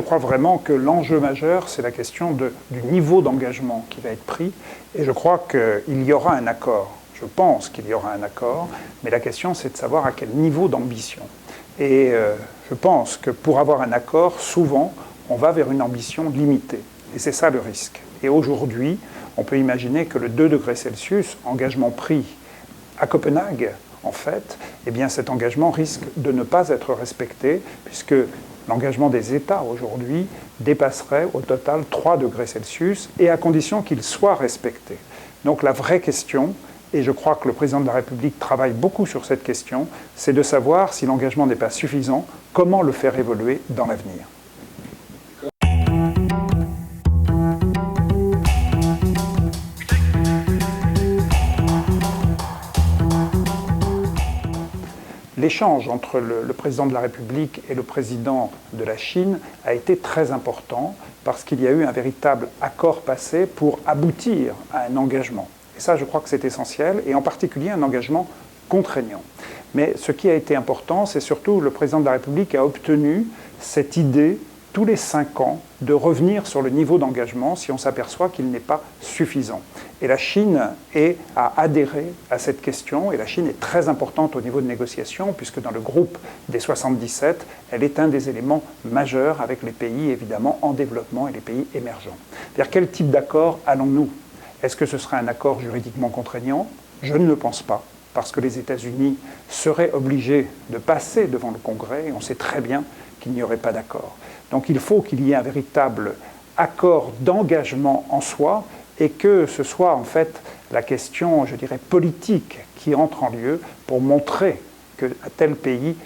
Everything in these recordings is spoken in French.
je crois vraiment que l'enjeu majeur, c'est la question du niveau d'engagement qui va être pris. Et je crois qu'il y aura un accord. Je pense qu'il y aura un accord. Mais la question, c'est de savoir à quel niveau d'ambition. Et je pense que pour avoir un accord, souvent, on va vers une ambition limitée. Et c'est ça le risque. Et aujourd'hui, on peut imaginer que le 2 degrés Celsius, engagement pris à Copenhague, en fait, eh bien cet engagement risque de ne pas être respecté, puisque l'engagement des États aujourd'hui dépasserait au total 3 degrés Celsius, et à condition qu'il soit respecté. Donc la vraie question, et je crois que le président de la République travaille beaucoup sur cette question, c'est de savoir si l'engagement n'est pas suffisant, comment le faire évoluer dans l'avenir. L'échange entre le président de la République et le président de la Chine a été très important parce qu'il y a eu un véritable accord passé pour aboutir à un engagement. Et ça, je crois que c'est essentiel, et en particulier un engagement contraignant. Mais ce qui a été important, c'est surtout le président de la République a obtenu cette idée, tous les 5 ans, de revenir sur le niveau d'engagement si on s'aperçoit qu'il n'est pas suffisant. Et la Chine a adhéré à cette question, et la Chine est très importante au niveau de négociation, puisque dans le groupe des 77, elle est un des éléments majeurs avec les pays, évidemment, en développement et les pays émergents. Vers quel type d'accord allons-nous ? Est-ce que ce sera un accord juridiquement contraignant ? Je ne le pense pas, parce que les États-Unis seraient obligés de passer devant le Congrès, et on sait très bien qu'il n'y aurait pas d'accord. Donc il faut qu'il y ait un véritable accord d'engagement en soi, et que ce soit en fait la question, je dirais, politique qui entre en lieu pour montrer qu'un tel pays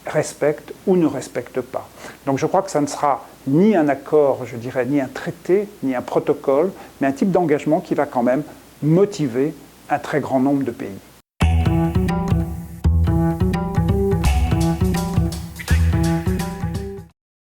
respecte ou ne respecte pas. Donc je crois que ça ne sera ni un accord, je dirais, ni un traité, ni un protocole, mais un type d'engagement qui va quand même motiver un très grand nombre de pays.